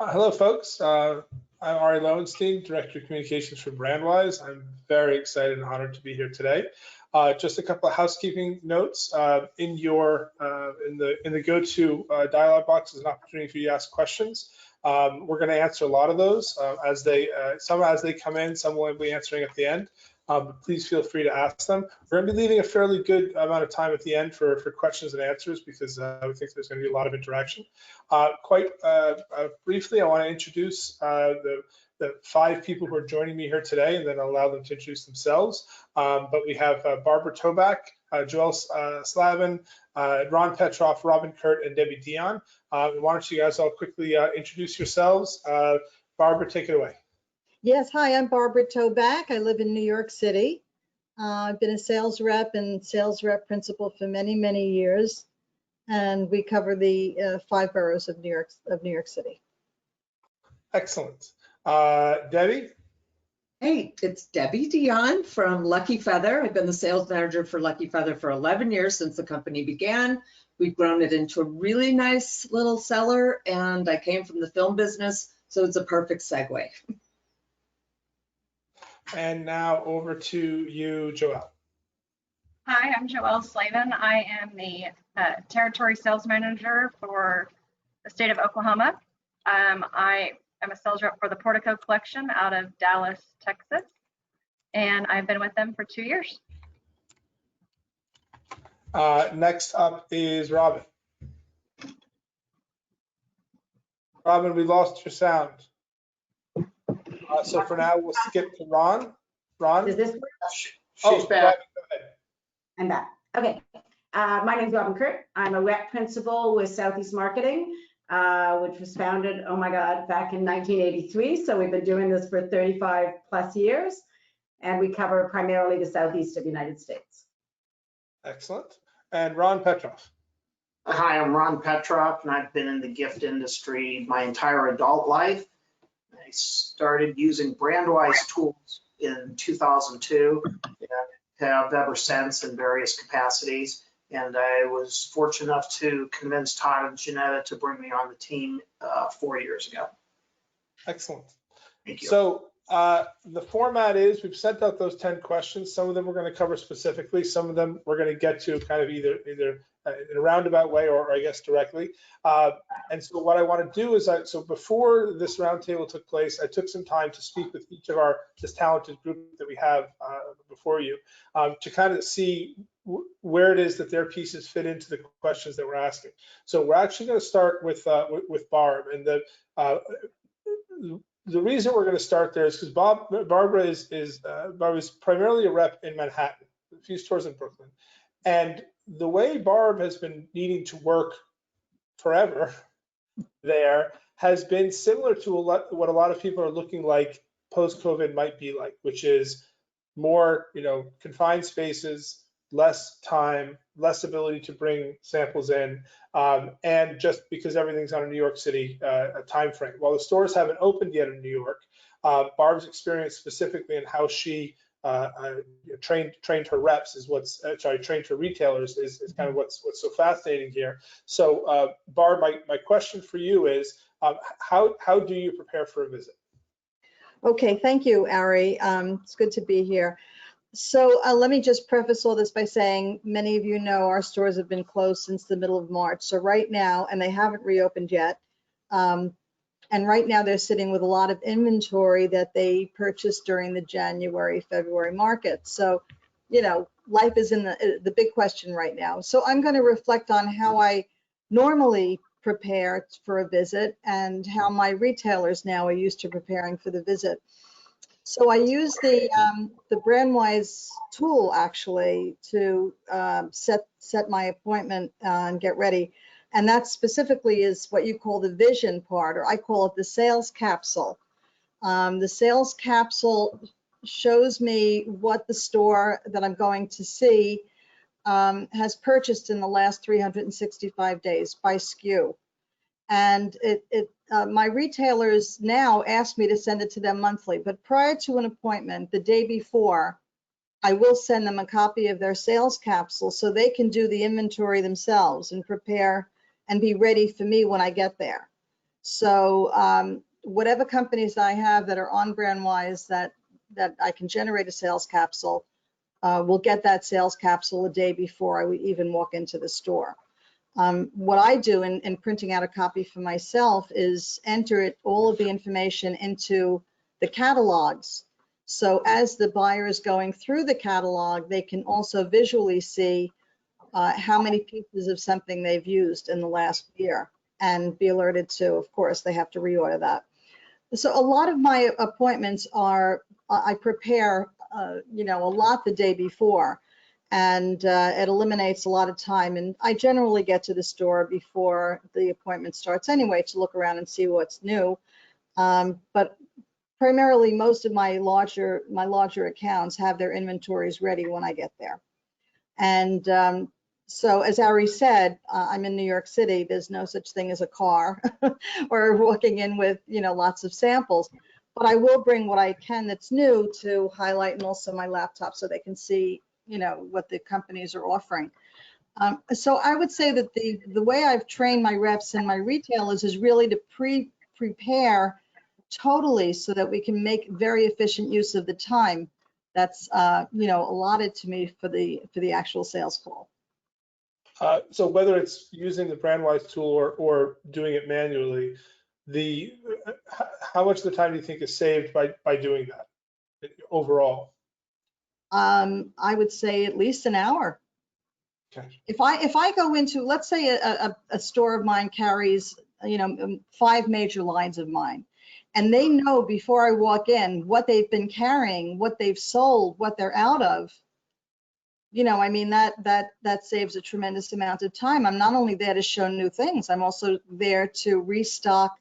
Hello, folks. I'm Ari Lowenstein, Director of Communications for Brandwise. I'm very excited and honored to be here today. Just a couple of housekeeping notes. In the go-to dialog box is an opportunity for you to ask questions. We're going to answer a lot of those some as they come in, some we'll be answering at the end. But please feel free to ask them. We're going to be leaving a fairly good amount of time at the end for questions and answers because we think there's going to be a lot of interaction. Quite briefly, I want to introduce the 5 people who are joining me here today, and then I'll allow them to introduce themselves. But we have Barbara Toback, Joel Slavin, Ron Petroff, Robin Kurt, and Debbie Dion. Why don't you guys all quickly introduce yourselves? Barbara, take it away. Yes, hi, I'm Barbara Toback. I live in New York City. I've been a sales rep and sales rep principal for many, many years, and we cover the 5 boroughs of New York City. Excellent. Debbie? Hey, it's Debbie Dion from Lucky Feather. I've been the sales manager for Lucky Feather for 11 years since the company began. We've grown it into a really nice little seller, and I came from the film business, so it's a perfect segue. And now over to you, Joelle. Hi, I'm Joelle Slavin. I am the territory sales manager for the state of Oklahoma. I am a sales rep for the Portico Collection out of Dallas, Texas, and I've been with them for 2 years. Next up is Robin. Robin, we lost your sound. So for now, we'll skip to Ron. Ron? Does this work? She's back. Robin, go ahead. I'm back. Okay. My name is Robin Kurt. I'm a rep principal with Southeast Marketing, which was founded, oh my God, back in 1983. So we've been doing this for 35 plus years, and we cover primarily the Southeast of the United States. Excellent. And Ron Petroff. Hi, I'm Ron Petroff, and I've been in the gift industry my entire adult life. I started using Brandwise tools in 2002 and have ever since in various capacities. And I was fortunate enough to convince Todd and Janetta to bring me on the team 4 years ago. Excellent. Thank you. So the format is we've sent out those 10 questions. Some of them we're going to cover specifically. Some of them we're going to get to kind of either in a roundabout way or I guess directly. And so what I want to do is, so before this roundtable took place, I took some time to speak with each of this talented group that we have before you to kind of see where it is that their pieces fit into the questions that we're asking. So we're actually going to start with Barb, and the reason we're going to start there is because Barbara is primarily a rep in Manhattan, a few stores in Brooklyn, and the way Barb has been needing to work forever there has been similar to what a lot of people are looking like post-COVID might be like, which is more, confined spaces, less time, less ability to bring samples in, and just because everything's on a New York City time frame. While the stores haven't opened yet in New York, Barb's experience specifically in how she trained her reps is trained her retailers is kind of what's so fascinating here. So Barb, my question for you is, how do you prepare for a visit? Okay, thank you, Ari. It's good to be here. So let me just preface all this by saying many of you know our stores have been closed since the middle of March. So right now, and they haven't reopened yet, and right now they're sitting with a lot of inventory that they purchased during the January, February market. So, life is in the big question right now. So I'm going to reflect on how I normally prepare for a visit and how my retailers now are used to preparing for the visit. So I use the Brandwise tool actually to set my appointment and get ready. And that specifically is what you call the vision part, or I call it the sales capsule. The sales capsule shows me what the store that I'm going to see has purchased in the last 365 days by SKU. And my retailers now ask me to send it to them monthly, but prior to an appointment, the day before, I will send them a copy of their sales capsule so they can do the inventory themselves and prepare and be ready for me when I get there. So whatever companies I have that are on Brandwise that I can generate a sales capsule, will get that sales capsule a day before I would even walk into the store. What I do in printing out a copy for myself is enter all of the information into the catalogs. So as the buyer is going through the catalog, they can also visually see how many pieces of something they've used in the last year and be alerted to, of course, they have to reorder that. So a lot of my appointments are, I prepare, a lot the day before, and it eliminates a lot of time. And I generally get to the store before the appointment starts anyway to look around and see what's new. But primarily, most of my larger accounts have their inventories ready when I get there. And so as Ari said, I'm in New York City. There's no such thing as a car or walking in with, lots of samples. But I will bring what I can that's new to highlight, and also my laptop so they can see, what the companies are offering. So I would say that the way I've trained my reps and my retailers is really to prepare totally so that we can make very efficient use of the time that's allotted to me for the actual sales call. So whether it's using the Brandwise tool or doing it manually, how much of the time do you think is saved by doing that overall? I would say at least an hour. Okay. If I go into, let's say a store of mine carries 5 major lines of mine, and they know before I walk in what they've been carrying, what they've sold, what they're out of, that saves a tremendous amount of time. I'm not only there to show new things, I'm also there to restock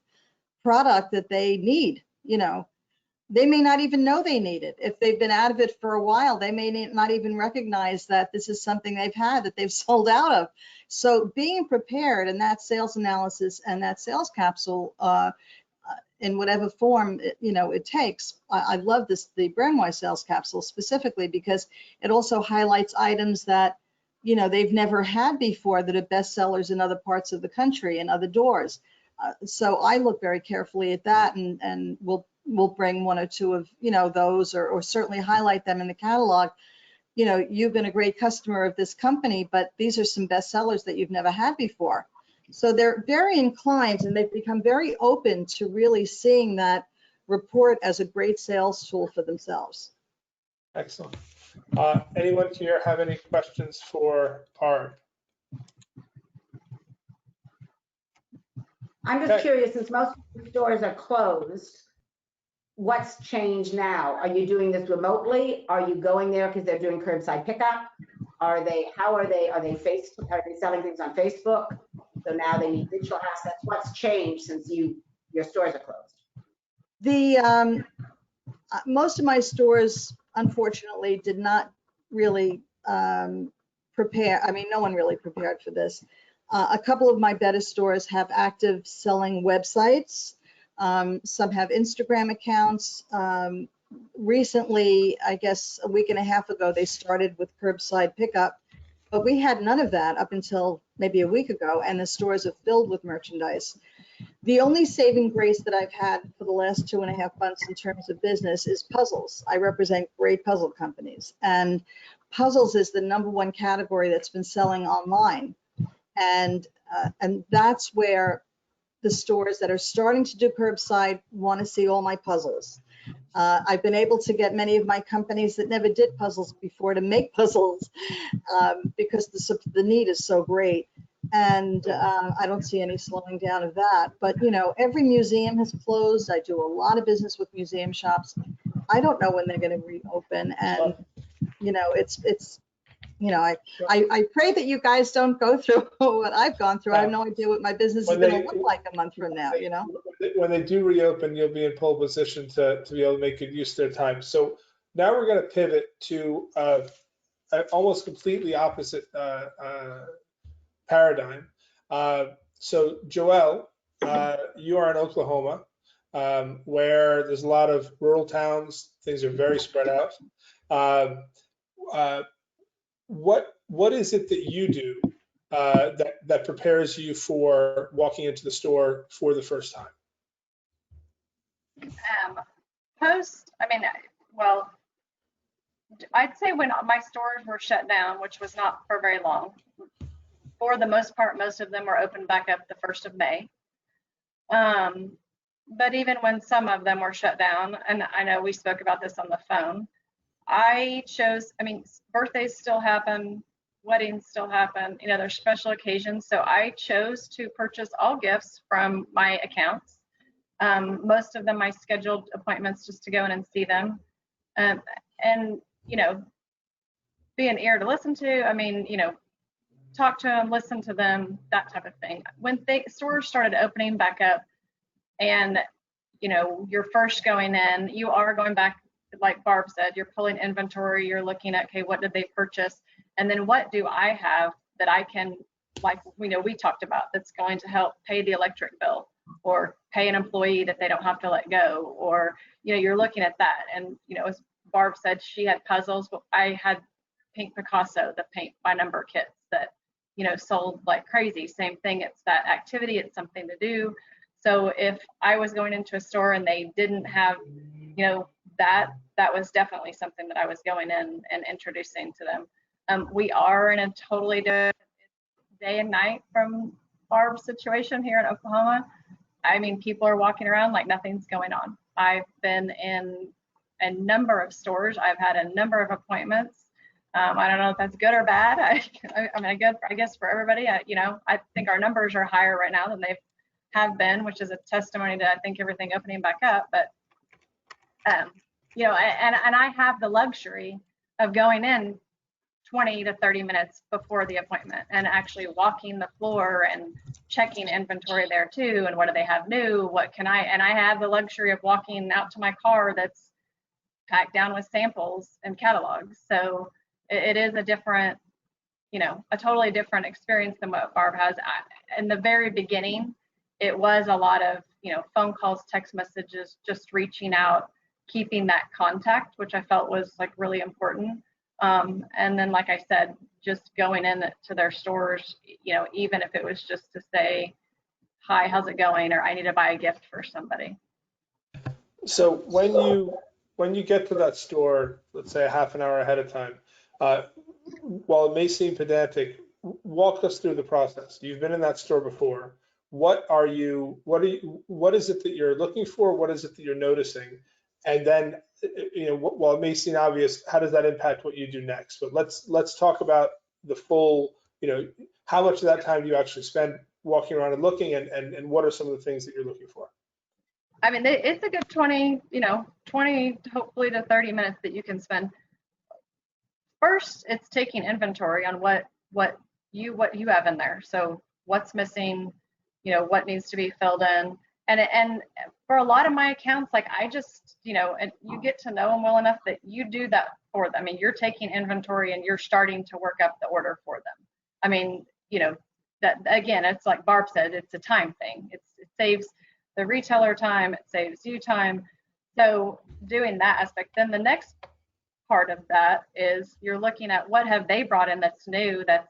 product that they need. They may not even know they need it. If they've been out of it for a while, they may not even recognize that this is something they've had that they've sold out of. So being prepared in that sales analysis and that sales capsule, in whatever form it takes. I love the Brandwise sales capsule specifically because it also highlights items that they've never had before that are bestsellers in other parts of the country and other doors. So I look very carefully at that, and we'll bring 1 or 2 of those, or certainly highlight them in the catalog. You've been a great customer of this company, but these are some bestsellers that you've never had before. So they're very inclined, and they've become very open to really seeing that report as a great sales tool for themselves. Excellent. Anyone here have any questions for Barb? I'm just curious, since most of the stores are closed, what's changed now? Are you doing this remotely? Are you going there because they're doing curbside pickup? Are they selling things on Facebook? So now they need digital assets. What's changed since your stores are closed? Most of my stores, unfortunately, did not really prepare. I mean, no one really prepared for this. A couple of my better stores have active selling websites. Some have Instagram accounts. Recently, I guess a week and a half ago, they started with curbside pickup, but we had none of that up until maybe a week ago, and the stores are filled with merchandise. The only saving grace that I've had for the last 2.5 months in terms of business is puzzles. I represent great puzzle companies, and puzzles is the #1 category that's been selling online. And that's where the stores that are starting to do curbside want to see all my puzzles. I've been able to get many of my companies that never did puzzles before to make puzzles because the need is so great. And I don't see any slowing down of that. But, every museum has closed. I do a lot of business with museum shops. I don't know when they're going to reopen. And, I pray that you guys don't go through what I've gone through. I have no idea what my business is going to look like a month from now, When they do reopen, you'll be in pole position to be able to make good use of their time. So now we're going to pivot to an almost completely opposite paradigm. So Joelle, you are in Oklahoma, where there's a lot of rural towns. Things are very spread out. What is it that you do that prepares you for walking into the store for the first time? Post, I mean, well, I'd say when my stores were shut down, which was not for very long, for the most part, most of them were open back up the 1st of May. But even when some of them were shut down, and I know we spoke about this on the phone, I mean, birthdays still happen, weddings still happen, you know, there's special occasions. So I chose to purchase all gifts from my accounts. Most of them I scheduled appointments just to go in and see them. And, you know, be an ear to listen to, I mean, you know, talk to them, listen to them, that type of thing. When stores started opening back up and, you know, you're first going in, you are going back, like Barb said, you're pulling inventory, you're looking at, okay, what did they purchase? And then what do I have that I can, like, you know, we talked about, that's going to help pay the electric bill or pay an employee that they don't have to let go, or, you know, you're looking at that. And, you know, as Barb said, she had puzzles, but I had Pink Picasso, the paint by number kits that, you know, sold like crazy. Same thing, it's that activity, it's something to do. So if I was going into a store and they didn't have, you know, that was definitely something that I was going in and introducing to them. We are in a totally different day and night from Barb's situation here in Oklahoma. I mean, people are walking around like nothing's going on. I've been in a number of stores. I've had a number of appointments. I don't know if that's good or bad. I mean, I guess for everybody, you know, I think our numbers are higher right now than they have been, which is a testimony to, I think, everything opening back up. But, you know, and I have the luxury of going in 20 to 30 minutes before the appointment and actually walking the floor and checking inventory there too. And what do they have new? What can and I have the luxury of walking out to my car that's packed down with samples and catalogs. So it is a different, you know, a totally different experience than what Barb has. In the very beginning, it was a lot of, you know, phone calls, text messages, just reaching out, keeping that contact, which I felt was like really important. And then, like I said, just going in to their stores, you know, even if it was just to say, hi, how's it going? Or I need to buy a gift for somebody. So when you get to that store, let's say a half an hour ahead of time, while it may seem pedantic, walk us through the process. You've been in that store before. What is it that you're looking for? What is it that you're noticing? And then, you know, while it may seem obvious, how does that impact what you do next? But let's talk about the full, you know, how much of that time do you actually spend walking around and looking, and what are some of the things that you're looking for? I mean, it's a good 20 hopefully to 30 minutes that you can spend. First, it's taking inventory on what you have in there. So what's missing, you know, what needs to be filled in. And for a lot of my accounts, like I just, you know, and you get to know them well enough that you do that for them. I mean, you're taking inventory and you're starting to work up the order for them. I mean, you know, that again, it's like Barb said, it's a time thing. It saves the retailer time, it saves you time. So doing that aspect, then the next part of that is you're looking at what have they brought in that's new, that's,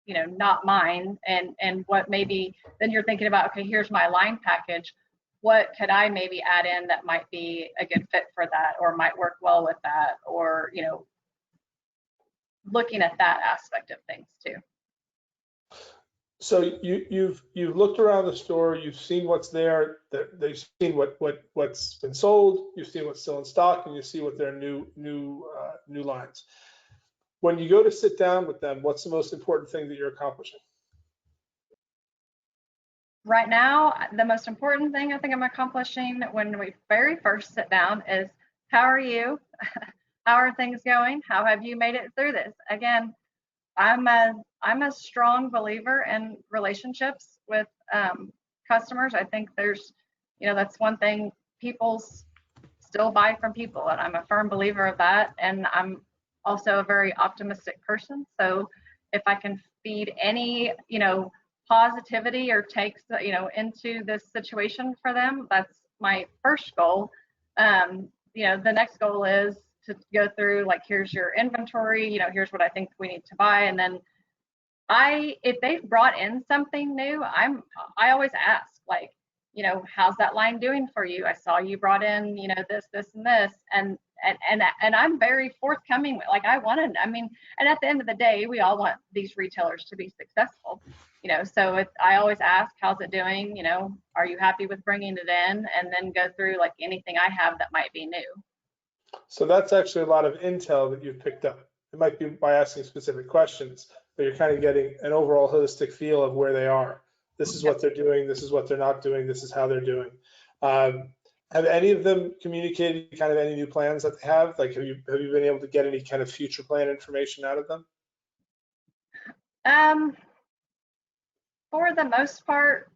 you know, not mine, and what maybe then you're thinking about, okay, here's my line package, what could I maybe add in that might be a good fit for that or might work well with that, or, you know, looking at that aspect of things too. So you've looked around the store, you've seen what's there, they've seen what's been sold, you've seen what's still in stock, and you see what their new lines. When you go to sit down with them, what's the most important thing that you're accomplishing? Right now, the most important thing I think I'm accomplishing when we very first sit down is, how are you? How are things going? How have you made it through this? Again, I'm a strong believer in relationships with customers. I think there's, you know, that's one thing, people still buy from people, and I'm a firm believer of that. And I'm also a very optimistic person. So if I can feed any, you know, positivity or takes, you know, into this situation for them, that's my first goal. You know, the next goal is to go through, like, here's your inventory, you know, here's what I think we need to buy. And then if they've brought in something new, I always ask, like, you know, how's that line doing for you? I saw you brought in, you know, this, and this, and I'm very forthcoming. Like I want to, I mean, and at the end of the day, we all want these retailers to be successful, you know, so I always ask, how's it doing? You know, are you happy with bringing it in? And then go through like anything I have that might be new. So that's actually a lot of intel that you've picked up. It might be by asking specific questions, but you're kind of getting an overall holistic feel of where they are. This is what they're doing. This is what they're not doing. This is how they're doing. Have any of them communicated kind of any new plans that they have? Like, have you been able to get any kind of future plan information out of them? For the most part,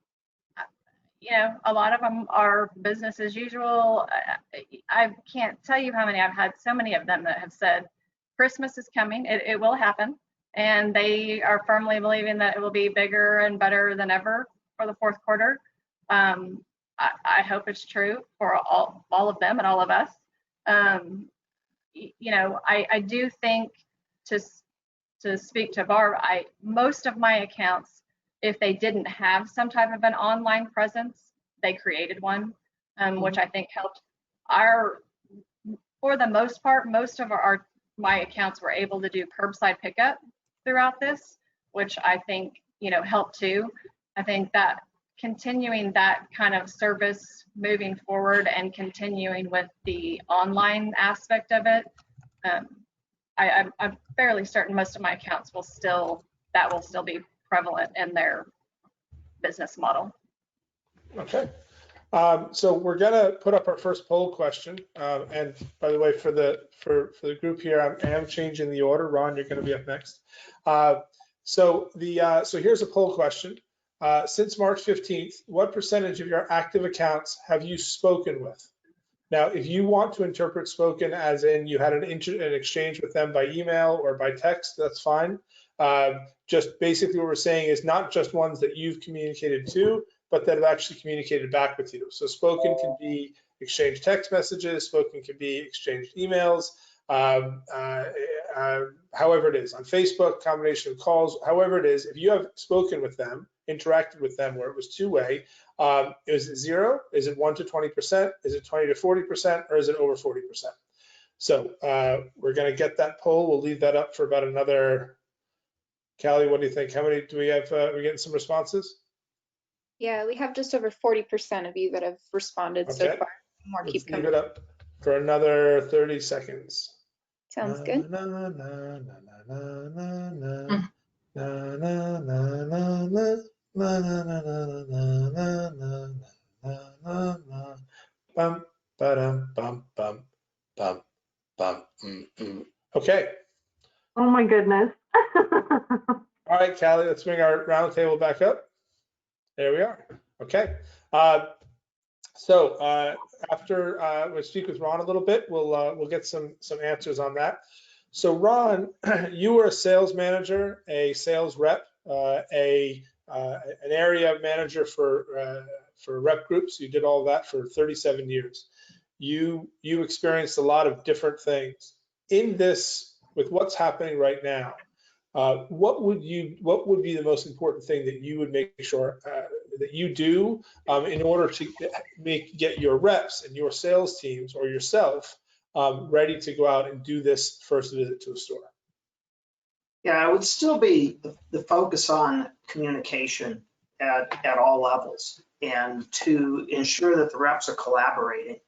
you know, a lot of them are business as usual. I can't tell you how many. I've had so many of them that have said Christmas is coming. It will happen. And they are firmly believing that it will be bigger and better than ever for the fourth quarter. I hope it's true for all of them and all of us. You know, I do think to speak to Barb, most of my accounts, if they didn't have some type of an online presence, they created one, which I think helped for the most part, most of my accounts were able to do curbside pickup throughout this, which I think, you know, helped too. I think that continuing that kind of service moving forward and continuing with the online aspect of it, I'm fairly certain most of my accounts will still be prevalent in their business model. Okay. So we're gonna put up our first poll question. And by the way, for the group here, I am changing the order. Ron, you're gonna be up next. So here's a poll question. Since March 15th, what percentage of your active accounts have you spoken with? Now, if you want to interpret spoken as in you had an exchange with them by email or by text, that's fine. Just basically what we're saying is not just ones that you've communicated to, but that have actually communicated back with you. So spoken can be exchanged text messages, spoken can be exchanged emails, however it is, on Facebook, combination of calls, however it is. If you have spoken with them, interacted with them where it was two-way, is it 0? Is it 1 to 20%? Is it 20 to 40%? Or is it over 40%? So we're going to get that poll. We'll leave that up for about another, Callie, what do you think? How many do we have? We're getting some responses? Yeah, we have just over 40% of you that have responded so far. More Let's keep coming. leave it up for another 30 seconds. Sounds good. Okay. Oh my goodness. All right, Callie, let's bring our round table back up. There we are. Okay. So after we speak with Ron a little bit, we'll get some answers on that. So Ron, you were a sales manager, a sales rep, an area manager for rep groups. You did all that for 37 years. You experienced a lot of different things. In this, with what's happening right now, what would be the most important thing that you would make sure that you do in order to get your reps and your sales teams or yourself ready to go out and do this first visit to a store? Yeah, it would still be the focus on communication at all levels and to ensure that the reps are collaborating.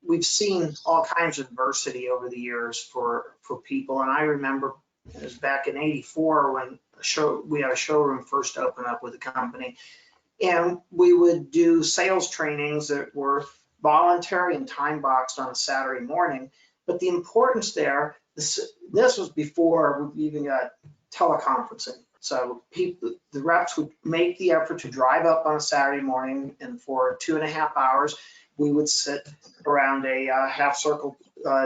We've seen all kinds of adversity over the years for people, and I remember it was back in '84 when we had a showroom first open up with the company, and we would do sales trainings that were voluntary and time boxed on a Saturday morning. But the importance there, this was before we even got teleconferencing. So the reps would make the effort to drive up on a Saturday morning, and for 2.5 hours, we would sit around a half circle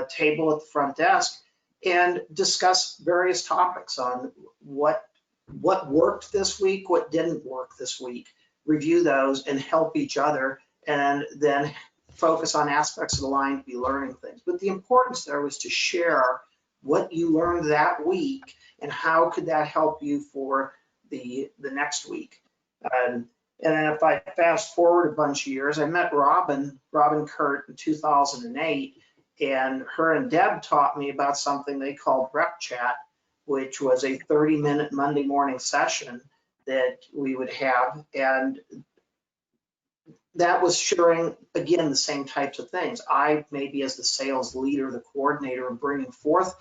table at the front desk and discuss various topics on what worked this week, what didn't work this week, review those and help each other, and then focus on aspects of the line to be learning things. But the importance there was to share what you learned that week and how could that help you for the next week. And then if I fast forward a bunch of years, I met Robin Kurt in 2008, and her and Deb taught me about something they called Rep Chat, which was a 30-minute Monday morning session that we would have. And that was sharing, again, the same types of things. I, maybe as the sales leader, the coordinator, am bringing forth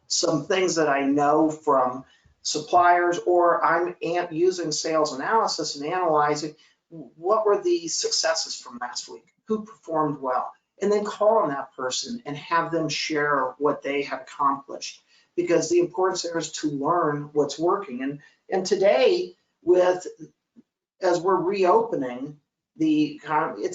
some things that I know from suppliers, or I'm using sales analysis and analyzing what were the successes from last week, who performed well, and then call on that person and have them share what they have accomplished, because the importance there is to learn what's working. And today, as we're reopening the economy,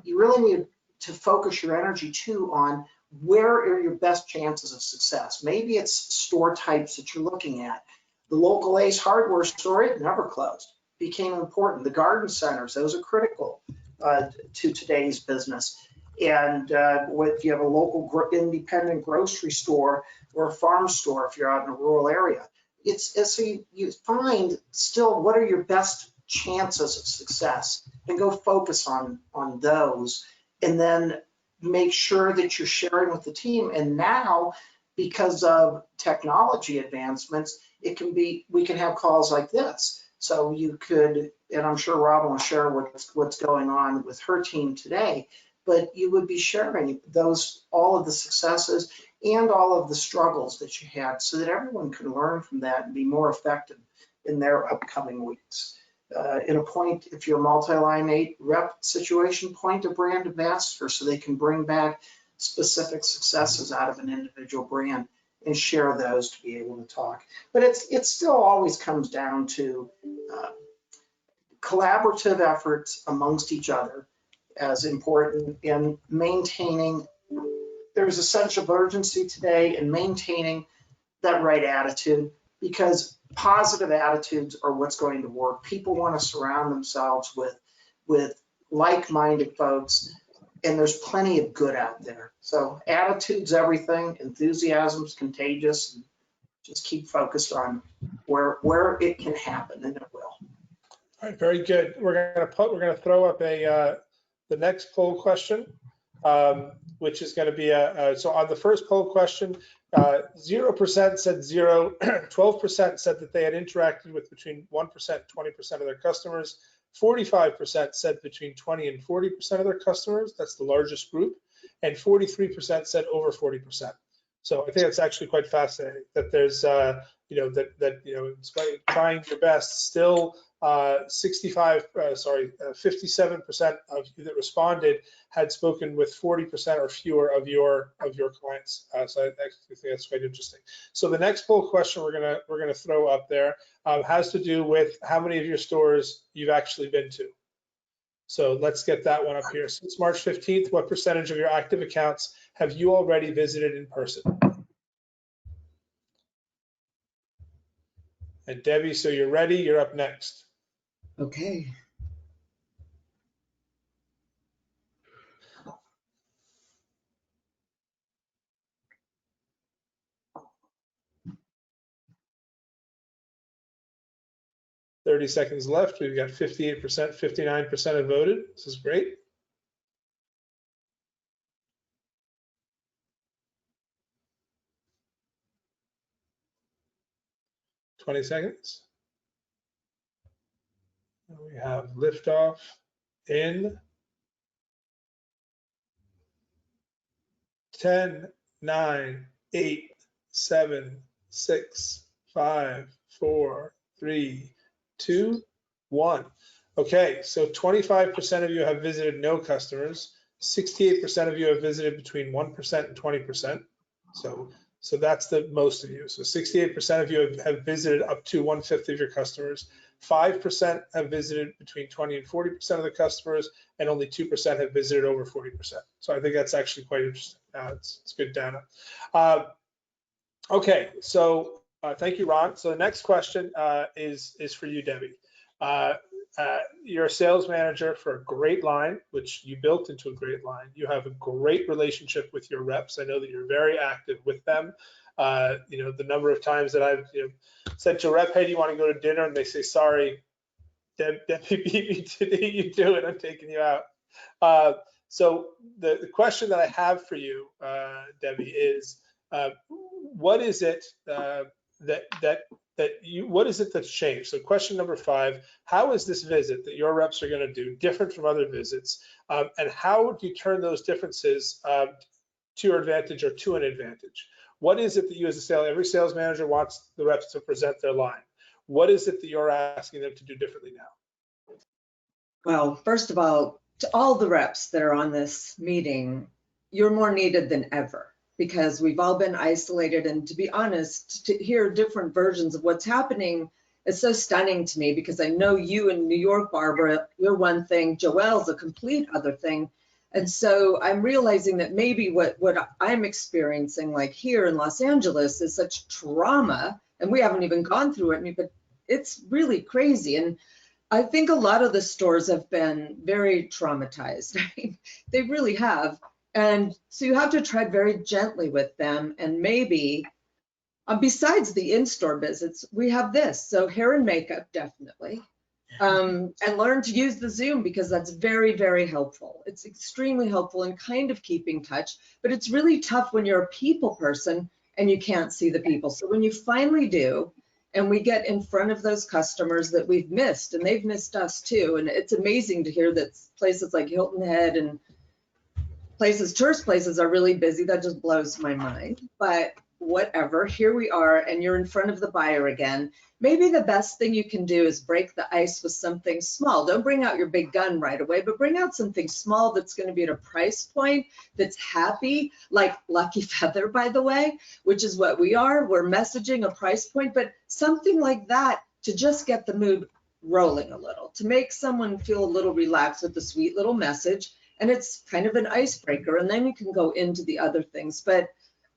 you really need to focus your energy too on where are your best chances of success. Maybe it's store types that you're looking at. The local Ace Hardware store, it never closed, became important. The garden centers, those are critical to today's business. And if you have a local independent grocery store or a farm store, if you're out in a rural area, so you find still what are your best chances of success and go focus on those, and then make sure that you're sharing with the team. And now, because of technology advancements, we can have calls like this. So you could, and I'm sure Robin will share what's going on with her team today, but you would be sharing all of the successes and all of the struggles that you had, so that everyone can learn from that and be more effective in their upcoming weeks. If you're a multi-line rep situation, point a brand ambassador so they can bring back specific successes out of an individual brand and share those to be able to talk. But it still always comes down to collaborative efforts amongst each other as important in maintaining. There's a sense of urgency today in maintaining that right attitude, because positive attitudes are what's going to work. People want to surround themselves with like-minded folks, and there's plenty of good out there. So attitude's everything. Enthusiasm's contagious. And just keep focused on where it can happen, and it will. All right, very good. We're gonna throw up the next poll question, which is going to be so on the first poll question, 0% said 0, 12% said that they had interacted with between 1% and 20% of their customers, 45% said between 20 and 40% of their customers. That's the largest group, and 43% said over 40%. So I think that's actually quite fascinating that there's trying your best still. 57% of you that responded had spoken with 40% or fewer of your clients. So I actually think that's quite interesting. So the next poll question we're gonna throw up there has to do with how many of your stores you've actually been to. So let's get that one up here. Since March 15th, what percentage of your active accounts have you already visited in person? And Debbie, so you're ready, you're up next. Okay. "30 seconds left. We've got 58%, 59% have voted. This is great. "20 seconds. And we have liftoff in 10, 9, 8, 7, 6, 5, 4, 3, 2, 1. Okay, so 25% of you have visited no customers. 68% of you have visited between 1% and 20%. So that's the most of you. So 68% of you have visited up to 1/5 of your customers. 5% have visited between 20 and 40% of the customers, and only 2% have visited over 40%. So I think that's actually quite interesting. It's good data. Okay, so thank you, Ron. So the next question is for you, Debbie. You're a sales manager for a great line, which you built into a great line. You have a great relationship with your reps. I know that you're very active with them. The number of times that I've said to a rep, "Hey, do you want to go to dinner?" and they say, "Sorry, Debbie beat me to you do it. I'm taking you out. So the question that I have for you, Debbie, is what is it what is it that's changed? So question number 5, how is this visit that your reps are going to do different from other visits? And how do you turn those differences to your advantage or to an advantage? What is it that you as every sales manager wants the reps to present their line? What is it that you're asking them to do differently now? Well, first of all, to all the reps that are on this meeting, you're more needed than ever because we've all been isolated. And to be honest, to hear different versions of what's happening is so stunning to me because I know you in New York, Barbara, you're one thing, Joelle's a complete other thing. And so I'm realizing that maybe what I'm experiencing like here in Los Angeles is such trauma, and we haven't even gone through it, but it's really crazy. And I think a lot of the stores have been very traumatized. I mean, they really have. And so you have to tread very gently with them. And maybe, besides the in-store visits, we have this. So hair and makeup, definitely. And learn to use the Zoom because that's very, very helpful. It's extremely helpful in kind of keeping touch, but it's really tough when you're a people person and you can't see the people. So when you finally do, and we get in front of those customers that we've missed, and they've missed us too. And it's amazing to hear that places like Hilton Head and tourist places are really busy. That just blows my mind. But whatever, here we are, and you're in front of the buyer again. Maybe the best thing you can do is break the ice with something small. Don't bring out your big gun right away, but bring out something small that's going to be at a price point that's happy, like Lucky Feather, by the way, which is what we are. We're messaging a price point, but something like that to just get the mood rolling a little, to make someone feel a little relaxed with the sweet little message. And it's kind of an icebreaker, and then you can go into the other things. But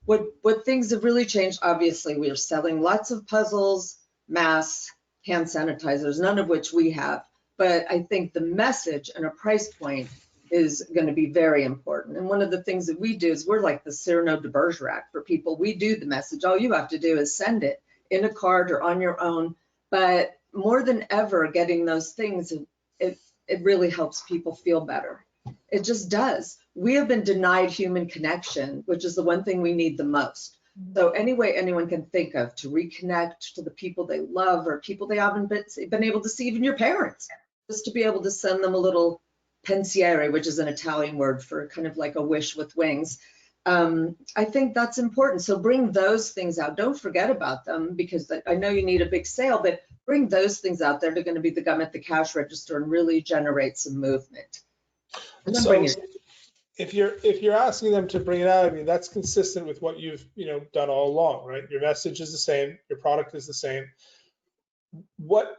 what things have really changed, obviously, we are selling lots of puzzles, masks, hand sanitizers, none of which we have. But I think the message and a price point is going to be very important. And one of the things that we do is we're like the Cyrano de Bergerac for people. We do the message. All you have to do is send it in a card or on your own. But more than ever, getting those things, it really helps people feel better. It just does. We have been denied human connection, which is the one thing we need the most. So any way anyone can think of to reconnect to the people they love or people they haven't been able to see, even your parents, just to be able to send them a little pensiero, which is an Italian word for kind of like a wish with wings. I think that's important. So bring those things out. Don't forget about them because I know you need a big sale, but bring those things out there. They're going to be the gum at the cash register and really generate some movement. And then So if you're asking them to bring it out, I mean, that's consistent with what you've done all along, right? Your message is the same, your product is the same. What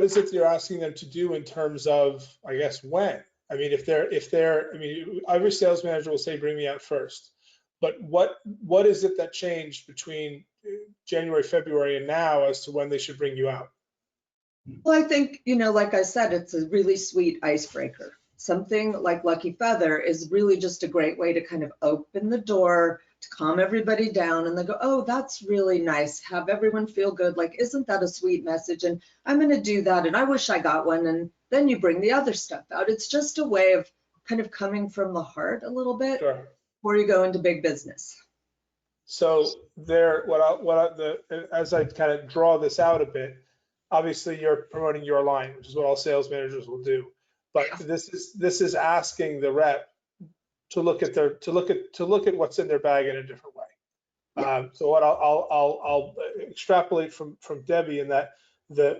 is it that you're asking them to do in terms of, I guess, when? I mean, I mean, every sales manager will say, bring me out first. But what is it that changed between January, February, and now as to when they should bring you out? Well, I think, like I said, it's a really sweet icebreaker. Something like Lucky Feather is really just a great way to kind of open the door, to calm everybody down, and they go, oh, that's really nice. Have everyone feel good. Like, isn't that a sweet message? And I'm going to do that. And I wish I got one. And then you bring the other stuff out. It's just a way of kind of coming from the heart a little bit before you go into big business. So as I kind of draw this out a bit, obviously you're promoting your line, which is what all sales managers will do. But this is asking the rep to look at what's in their bag in a different way. So what I'll extrapolate from Debbie in that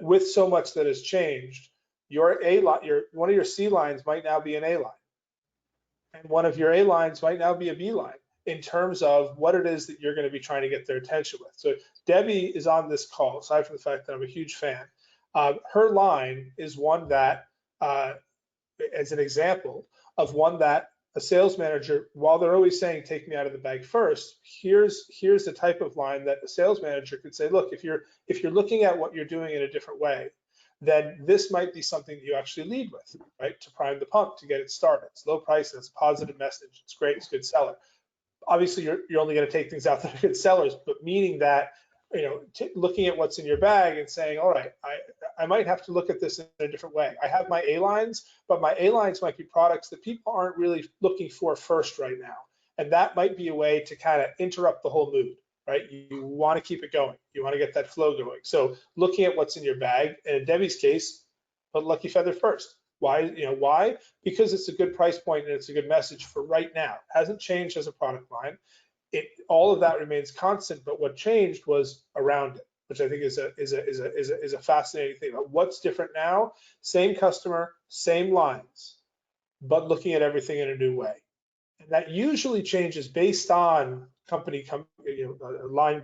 with so much that has changed, your A line, one of your C lines might now be an A line, and one of your A lines might now be a B line in terms of what it is that you're going to be trying to get their attention with. So Debbie is on this call, aside from the fact that I'm a huge fan. Her line is one that, as an example of one that a sales manager, while they're always saying, take me out of the bag first, here's the type of line that a sales manager could say, look, if you're looking at what you're doing in a different way, then this might be something that you actually lead with, right? To prime the pump, to get it started. It's low price, it's a positive message, it's great, it's a good seller. Obviously, you're only going to take things out that are good sellers, but meaning that looking at what's in your bag and saying, all right, I might have to look at this in a different way. I have my A lines, but my A lines might be products that people aren't really looking for first right now. And that might be a way to kind of interrupt the whole mood, right? You want to keep it going. You want to get that flow going. So looking at what's in your bag, and in Debbie's case, put Lucky Feather first. Why? Why? Because it's a good price point and it's a good message for right now. It hasn't changed as a product line. All of that remains constant, but what changed was around it, which I think is a fascinating thing. But what's different now? Same customer, same lines, but looking at everything in a new way. And that usually changes based on company, a line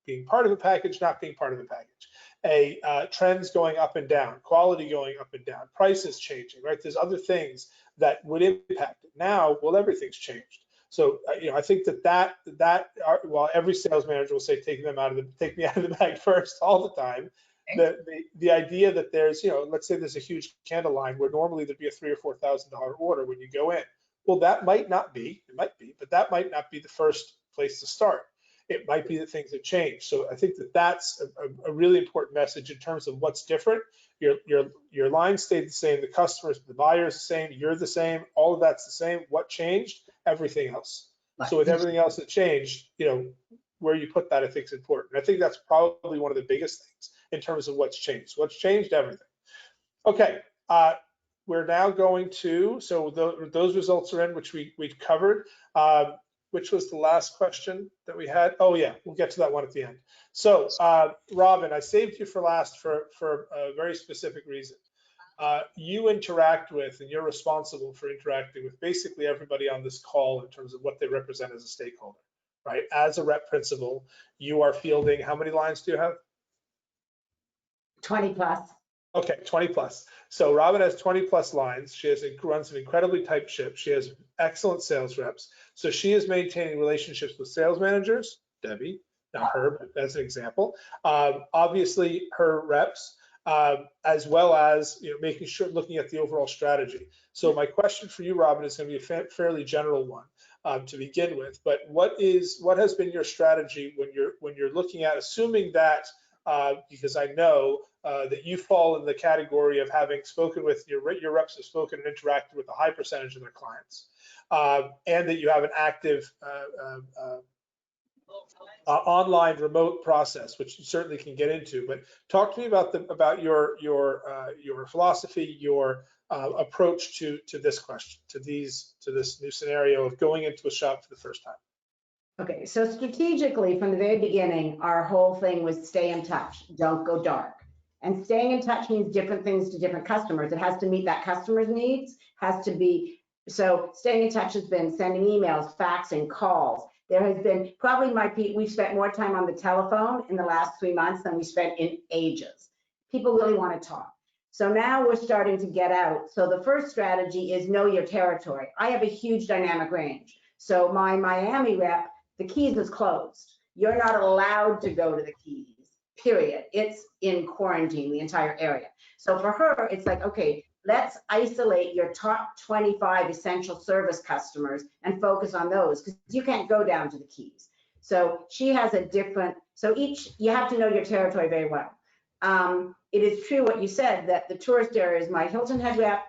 being part of a package, not being part of a package. Trends going up and down, quality going up and down, prices changing, right? There's other things that would impact it. Now, well, everything's changed. So, I think while every sales manager will say, take me out of the bag first all the time, the idea that there's, let's say there's a huge candle line where normally there'd be a $3,000 or $4,000 order when you go in. Well, that might not be, it might be, but that might not be the first place to start. It might be that things have changed. So I think that's a really important message in terms of what's different. Your line stayed the same, the customers, the buyer's the same, you're the same, all of that's the same. What changed? Everything else. So with everything else that changed, where you put that, I think is important. And I think that's probably one of the biggest things in terms of what's changed. What's changed? Everything. Okay. We're now going to, so those results are in, which we've covered. Which was the last question that we had? Oh yeah, we'll get to that one at the end. So Robin, I saved you for last for a very specific reason. You interact with, and you're responsible for interacting with basically everybody on this call in terms of what they represent as a stakeholder, right? As a rep principal, you are fielding, how many lines do you have? 20 plus. Okay, 20 plus. So Robin has 20 plus lines. She runs an incredibly tight ship. She has excellent sales reps. So she is maintaining relationships with sales managers, Debbie, not her, but as an example. Obviously her reps, as well as making sure, looking at the overall strategy. So my question for you, Robin, is going to be a fairly general one to begin with. But what has been your strategy when you're looking at, assuming that, because I know that you fall in the category of having spoken with your reps have spoken and interacted with a high percentage of their clients, and that you have an active online remote process, which you certainly can get into. But talk to me about your philosophy, your approach to this question, to this new scenario of going into a shop for the first time. Okay, so strategically from the very beginning, our whole thing was stay in touch, don't go dark. And staying in touch means different things to different customers. It has to meet that customer's needs, has to be, so staying in touch has been sending emails, faxing, calls. There has been, we've spent more time on the telephone in the last 3 months than we spent in ages. People really want to talk. So now we're starting to get out. So the first strategy is know your territory. I have a huge dynamic range. So my Miami rep, the Keys is closed. You're not allowed to go to the Keys, period. It's in quarantine, the entire area. So for her, it's like, okay, let's isolate your top 25 essential service customers and focus on those, because you can't go down to the Keys. So she has a different, you have to know your territory very well. It is true what you said, that the tourist areas, my Hilton Head rep,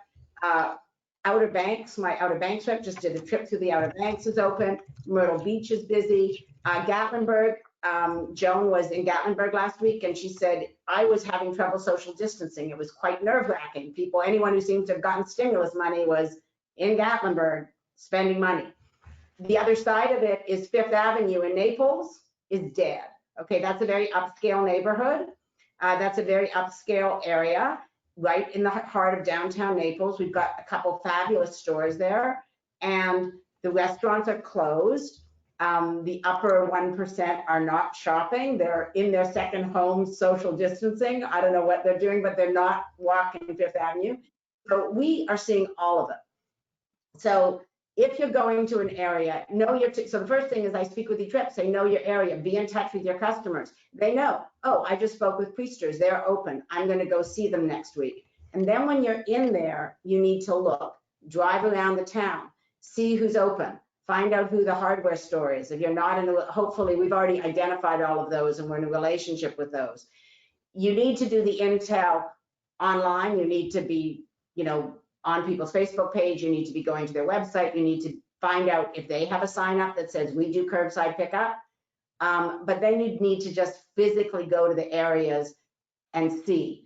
Outer Banks, my Outer Banks rep just did a trip through the Outer Banks is open. Myrtle Beach is busy. Gatlinburg, Joan was in Gatlinburg last week and she said, I was having trouble social distancing. It was quite nerve-wracking. Anyone who seems to have gotten stimulus money was in Gatlinburg spending money. The other side of it is Fifth Avenue in Naples is dead. Okay, that's a very upscale neighborhood. That's a very upscale area. Right in the heart of downtown Naples. We've got a couple fabulous stores there and the restaurants are closed. The upper 1% are not shopping. They're in their second home social distancing. I don't know what they're doing, but they're not walking Fifth Avenue. So we are seeing all of it. So if you're going to an area, so the first thing is I speak with each rep, say know your area, be in touch with your customers. They know, oh, I just spoke with Priesters, they're open. I'm gonna go see them next week. And then when you're in there, you need to look, drive around the town, see who's open, Find out who the hardware store is. If you're not in a, hopefully we've already identified all of those and we're in a relationship with those. You need to do the intel online. You need to be, you know, on people's Facebook page. You need to be going to their website. You need to find out if they have a sign up that says we do curbside pickup. But then you need to just physically go to the areas and see.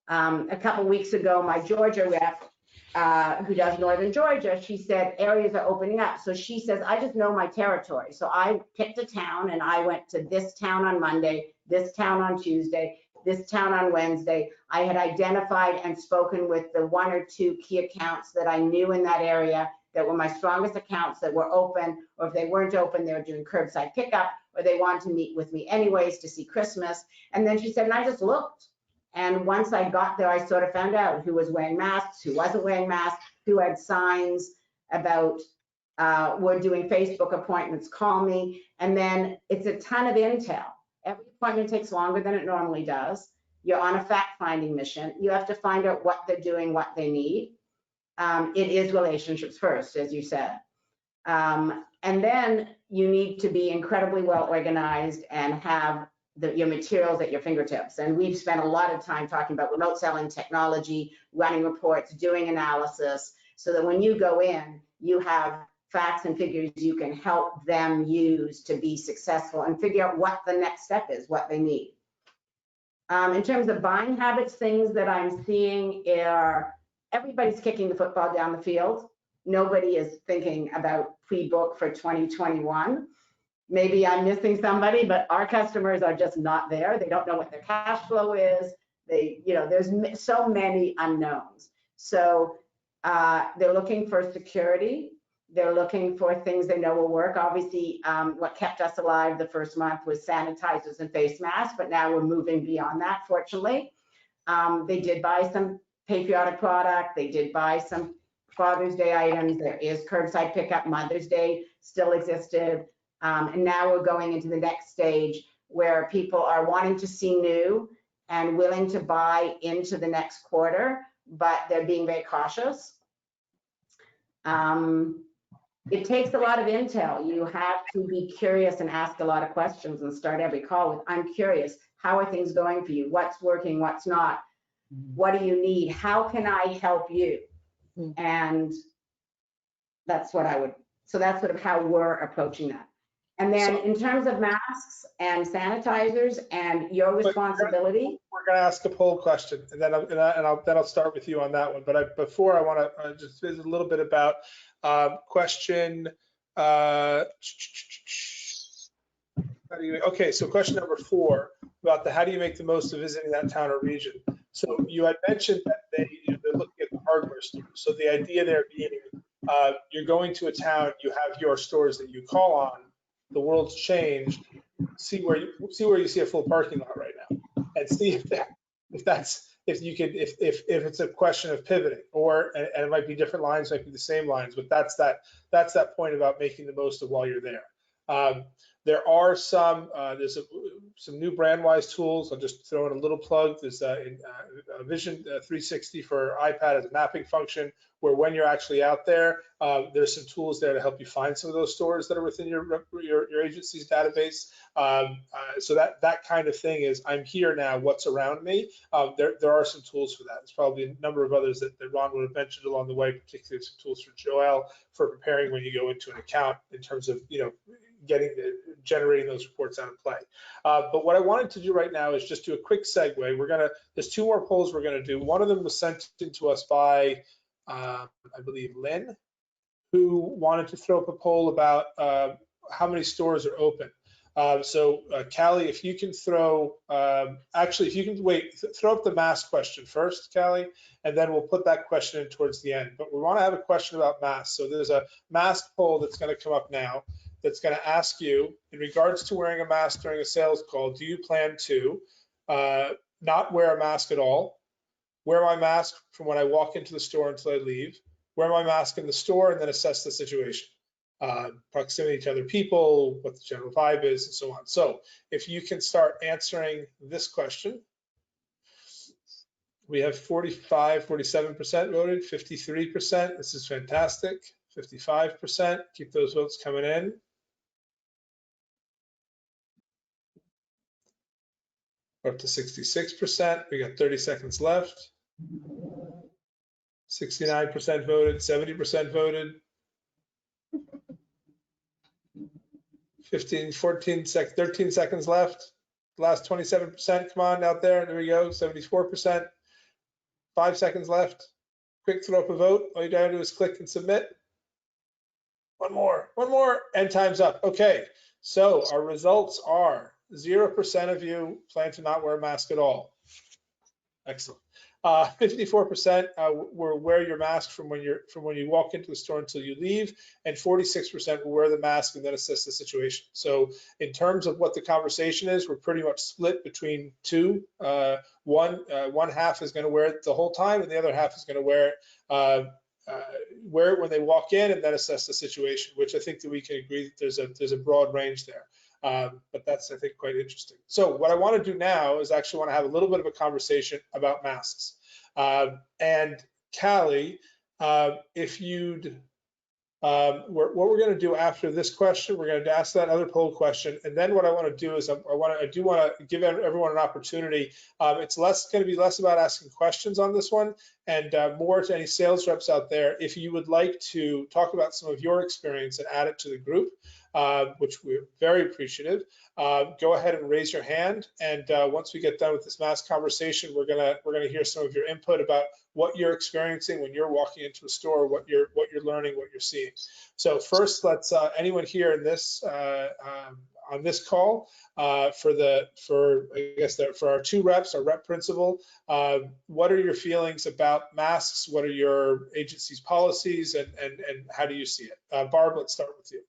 A couple weeks ago, my Georgia rep, who does Northern Georgia, she said areas are opening up. So she says, I just know my territory. So I picked a town and I went to this town on Monday, this town on Tuesday, this town on Wednesday. I had identified and spoken with the 1 or 2 key accounts that I knew in that area that were my strongest accounts that were open, or if they weren't open, they were doing curbside pickup, or they wanted to meet with me anyways to see Christmas. And then she said, and I just looked. And once I got there, I sort of found out who was wearing masks, who wasn't wearing masks, who had signs about we're doing Facebook appointments, call me. And then it's a ton of intel. Every appointment takes longer than it normally does. You're on a fact-finding mission. You have to find out what they're doing, what they need. It is relationships first, as you said. And then you need to be incredibly well organized and have your materials at your fingertips. And we've spent a lot of time talking about remote selling technology, running reports, doing analysis, so that when you go in, you have facts and figures you can help them use to be successful and figure out what the next step is, what they need. In terms of buying habits, things that I'm seeing are everybody's kicking the football down the field. Nobody is thinking about pre-book for 2021. Maybe I'm missing somebody, but our customers are just not there. They don't know what their cash flow is. They, you know, there's so many unknowns. So they're looking for security. They're looking for things they know will work. Obviously, what kept us alive the first month was sanitizers and face masks, but now we're moving beyond that, fortunately. They did buy some patriotic product. They did buy some Father's Day items. There is curbside pickup. Mother's Day still existed. And now we're going into the next stage where people are wanting to see new and willing to buy into the next quarter, but they're being very cautious. It takes a lot of intel. You have to be curious and ask a lot of questions and start every call with, I'm curious, how are things going for you? What's working, what's not? What do you need? How can I help you? And that's what I would, so that's sort of how we're approaching that. And then in terms of masks and sanitizers and your responsibility. We're going to ask a poll question, and then I'll start with you on that one. But before I want to just visit a little bit about question. Okay, so question number 4 about how do you make the most of visiting that town or region? So you had mentioned that they're looking at the hardware stores. So the idea there being you're going to a town, you have your stores that you call on. The world's changed. See where you see a full parking lot right now, and see if it's a question of pivoting, or and it might be different lines, might be the same lines, but that's that point about making the most of while you're there. There are some new Brandwise tools. I'll just throw in a little plug. There's Vision 360 for iPad as a mapping function, where when you're actually out there, there's some tools there to help you find some of those stores that are within your agency's database. So that kind of thing is, I'm here now, what's around me? There are some tools for that. There's probably a number of others that Ron would have mentioned along the way, particularly some tools for Joelle for preparing when you go into an account in terms of, generating those reports out of play. But what I wanted to do right now is just do a quick segue. There's 2 more polls we're gonna do. One of them was sent in to us by, I believe, Lynn, who wanted to throw up a poll about how many stores are open. So Callie, if you can throw, actually, if you can throw up the mask question first, Callie, and then we'll put that question in towards the end. But we want to have a question about masks. So there's a mask poll that's going to come up now that's going to ask you, in regards to wearing a mask during a sales call, do you plan to not wear a mask at all, wear my mask from when I walk into the store until I leave, wear my mask in the store, and then assess the situation? Proximity to other people, what the general vibe is, and so on. So if you can start answering this question. We have 47% voted, 53%. This is fantastic. 55%. Keep those votes coming in. We're up to 66%. We got 30 seconds left. 69% voted, 70% voted. 13 seconds left. Last 27%, come on out there. There we go, 74%. 5 seconds left. Quick, throw up a vote. All you gotta do is click and submit. One more, and time's up. Okay, so our results are 0% of you plan to not wear a mask at all. Excellent. 54% will wear your mask from when you walk into the store until you leave, and 46% will wear the mask and then assess the situation. So in terms of what the conversation is, we're pretty much split between two. One half is going to wear it the whole time, and the other half is going to wear it when they walk in and then assess the situation, which I think that we can agree that there's a broad range there. But that's, I think, quite interesting. So what I want to do now is actually want to have a little bit of a conversation about masks. And Callie, if you'd, what we're going to do after this question, we're going to ask that other poll question. And then what I want to do is I do want to give everyone an opportunity. It's going to be less about asking questions on this one and more to any sales reps out there. If you would like to talk about some of your experience and add it to the group, which we're very appreciative, go ahead and raise your hand. And once we get done with this mask conversation, we're gonna hear some of your input about what you're experiencing when you're walking into a store, what you're learning, what you're seeing. So first, let's anyone here in this on this call for our two reps, our rep principal, what are your feelings about masks? What are your agency's policies, and how do you see it? Barb, let's start with you.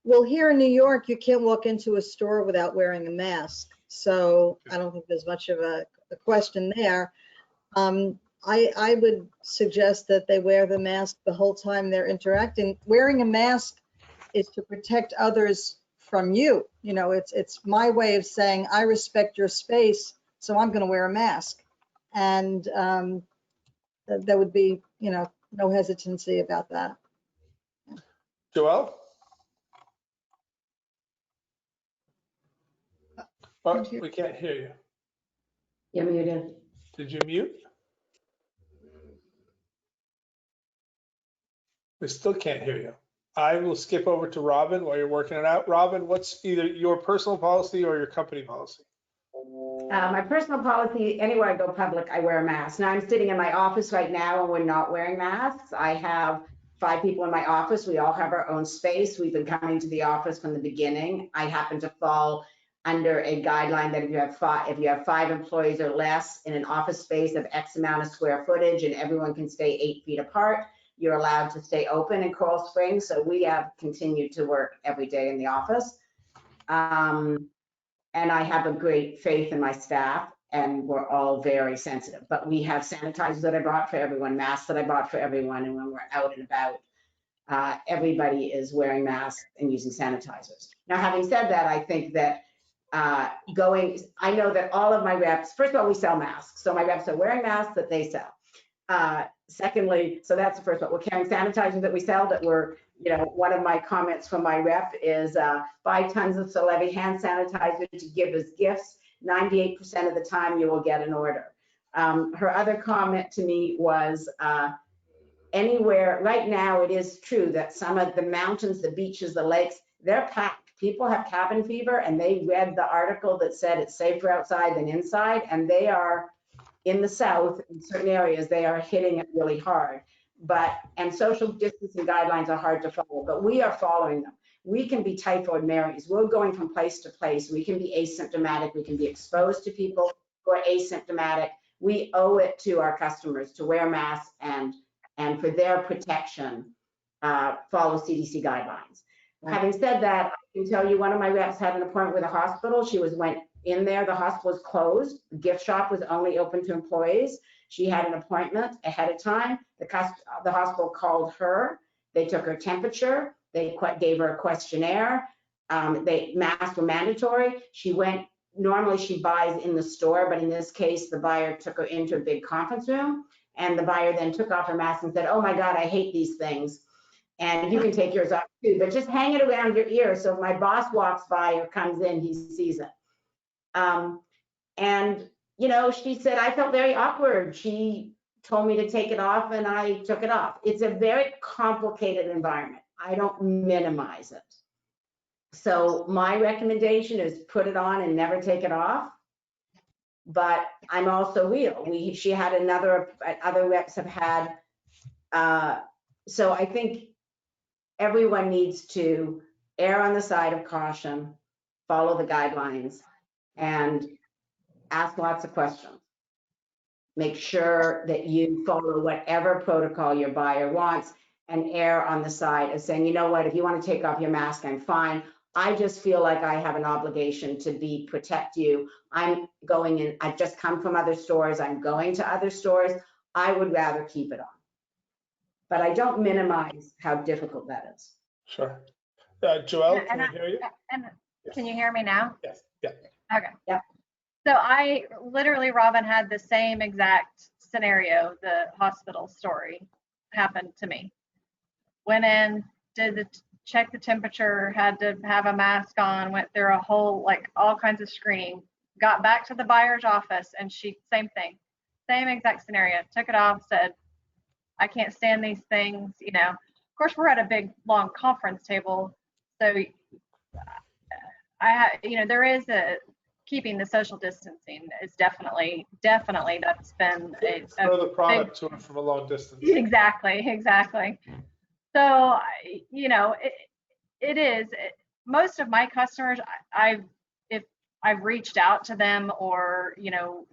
Well, here in New York, you can't walk into a store without wearing a mask. So I don't think there's much of a question there. I would suggest that they wear the mask the whole time they're interacting. Wearing a mask is to protect others from you. You know, it's my way of saying, I respect your space, so I'm going to wear a mask. And there would be, you know, no hesitancy about that. Joelle? Oh, we can't hear you. You're muted. Did you mute? We still can't hear you. I will skip over to Robin while you're working it out. Robin, what's either your personal policy or your company policy? My personal policy, anywhere I go public, I wear a mask. Now I'm sitting in my office right now and we're not wearing masks. I have 5 people in my office. We all have our own space. We've been coming to the office from the beginning. I happen to fall under a guideline that if you have 5 employees or less in an office space of X amount of square footage and everyone can stay 8 feet apart, you're allowed to stay open in Coral Springs. So we have continued to work every day in the office. And I have a great faith in my staff, and we're all very sensitive. But we have sanitizers that I brought for everyone, masks that I bought for everyone, and when we're out and about, everybody is wearing masks and using sanitizers. Now, having said that, I think that I know that all of my reps, first of all, we sell masks. So my reps are wearing masks that they sell. Secondly, so that's the first one. We're carrying sanitizer that we sell that we're, you know, one of my comments from my rep is 5 tons of Celebi hand sanitizer to give as gifts. 98% of the time you will get an order. Her other comment to me was anywhere, right now it is true that some of the mountains, the beaches, the lakes, they're packed. People have cabin fever and they read the article that said it's safer outside than inside, and they are in the South, in certain areas, they are hitting it really hard. And social distancing guidelines are hard to follow, but we are following them. We can be typhoid Marys. We're going from place to place. We can be asymptomatic. We can be exposed to people who are asymptomatic. We owe it to our customers to wear masks and for their protection, follow CDC guidelines. Right. Having said that, I can tell you one of my reps had an appointment with a hospital. She went in there, the hospital was closed. The gift shop was only open to employees. She had an appointment ahead of time. The hospital called her. They took her temperature. They gave her a questionnaire. Masks were mandatory. She went, normally she buys in the store, but in this case, the buyer took her into a big conference room, and the buyer then took off her mask and said, oh my God, I hate these things. And you can take yours off too, but just hang it around your ear. So if my boss walks by or comes in, he sees it. And, you know, she said, I felt very awkward. She told me to take it off and I took it off. It's a very complicated environment. I don't minimize it. So my recommendation is put it on and never take it off. But I'm also real. She had other reps have had. So I think everyone needs to err on the side of caution, follow the guidelines, and ask lots of questions. Make sure that you follow whatever protocol your buyer wants, and err on the side of saying, you know what, if you want to take off your mask, I'm fine. I just feel like I have an obligation to protect you. I'm going in, I've just come from other stores. I'm going to other stores. I would rather keep it on. But I don't minimize how difficult that is. Sure. Joelle, can we hear you? And Yes. can you hear me now? Yes. Yeah. Okay. Yeah. So I literally, Robin, had the same exact scenario. The hospital story happened to me. Went in, check the temperature, had to have a mask on, went through a whole, like, all kinds of screening, got back to the buyer's office, and she, same thing, same exact scenario, took it off, said, I can't stand these things, you know. Of course, we're at a big, long conference table, so you know, there is keeping the social distancing is definitely that's been Throw the product to it from a long distance. Exactly. So, you know, it is. Most of my customers, if I've reached out to them, or, you know,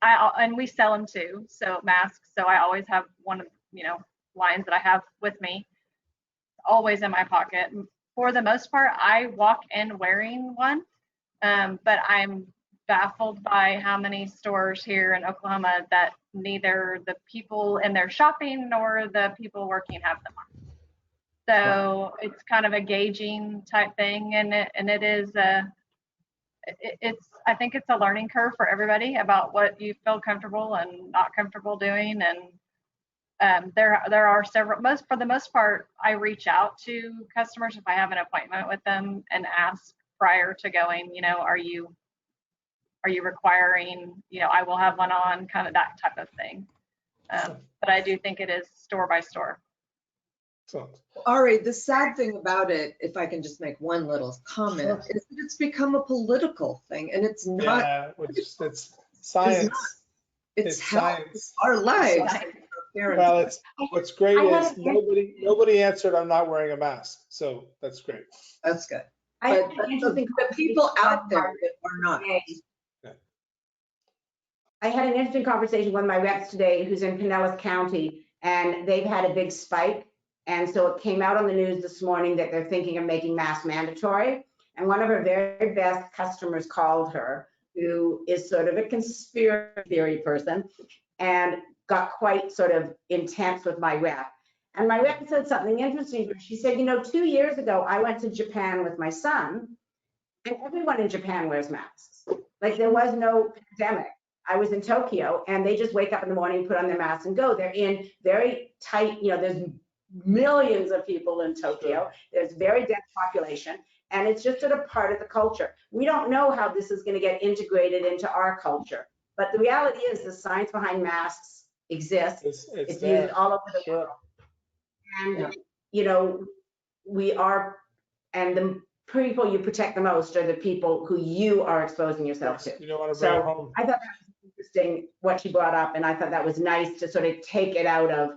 and we sell them too, so masks. So I always have one of, you know, lines that I have with me, always in my pocket. For the most part, I walk in wearing one, but I'm baffled by how many stores here in Oklahoma that neither the people in their shopping nor the people working have them on. So it's kind of a gauging type thing, and it is I think it's a learning curve for everybody about what you feel comfortable and not comfortable doing. And there are several, for the most part, I reach out to customers if I have an appointment with them and ask prior to going, you know, are you requiring, you know, I will have one on, kind of that type of thing. But I do think it is store by store. Ari, the sad thing about it, if I can just make one little comment, is that it's become a political thing, and it's not. Yeah, it's science. It's science. Our lives. Well, what's great is nobody answered, I'm not wearing a mask. So that's great. That's good. But the people out there that are not. I had an interesting conversation with my reps today who's in Pinellas County, and they've had a big spike. And so it came out on the news this morning that they're thinking of making masks mandatory. And one of her very best customers called her, who is sort of a conspiracy theory person, and got quite sort of intense with my rep. And my rep said something interesting. She said, you know, 2 years ago, I went to Japan with my son, and everyone in Japan wears masks. Like, there was no pandemic. I was in Tokyo, and they just wake up in the morning, put on their masks and go. They're in very tight, you know, there's millions of people in Tokyo. There's very dense population, and it's just sort of part of the culture. We don't know how this is going to get integrated into our culture, but the reality is the science behind masks exists. It's used all over the world. And, you know, and the people you protect the most are the people who you are exposing yourself to. You don't want to bring it home. I thought that was interesting what she brought up, and I thought that was nice to sort of take it out of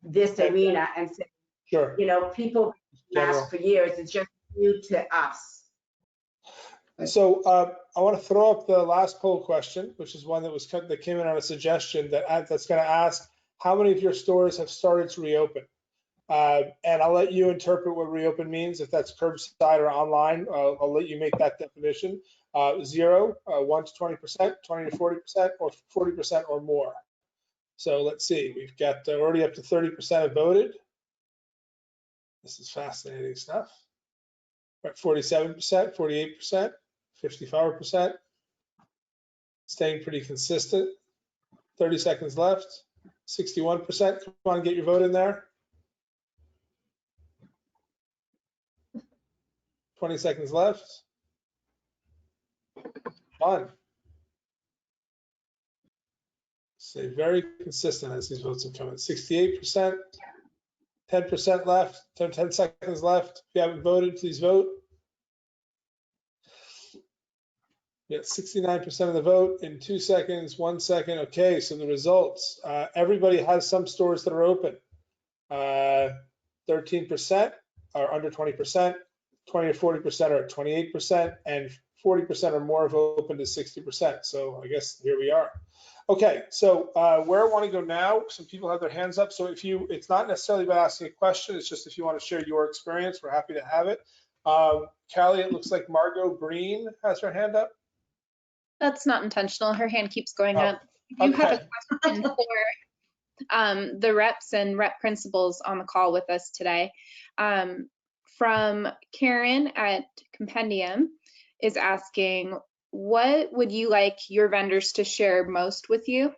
this arena and say, you know, people mask for years, it's just new to us. So I want to throw up the last poll question, which is one that came in on a suggestion that's going to ask how many of your stores have started to reopen. And I'll let you interpret what reopen means. If that's curbside or online, I'll let you make that definition. 0, 1 to 20%, 20 to 40%, or 40% or more. So let's see, we've got already up to 30% have voted. This is fascinating stuff. We're at 47%, 48%, 55%. Staying pretty consistent. 30 seconds left. 61%. Come on, get your vote in there. 20 seconds left. Done. Stay very consistent as these votes have come in. 68%, 10% left, 10 seconds left. If you haven't voted, please vote. We got 69% of the vote in 2 seconds, 1 second. Okay, so the results. Everybody has some stores that are open. 13% are under 20%, 20 to 40% are at 28%, and 40% or more have opened to 60%. So I guess here we are. Okay, so where I want to go now, some people have their hands up. So it's not necessarily about asking a question, it's just if you want to share your experience, we're happy to have it. Callie, it looks like Margot Green has her hand up. That's not intentional. Her hand keeps going up. You okay. have a question for the reps and rep principals on the call with us today. From Karen at Compendium is asking, what would you like your vendors to share most with you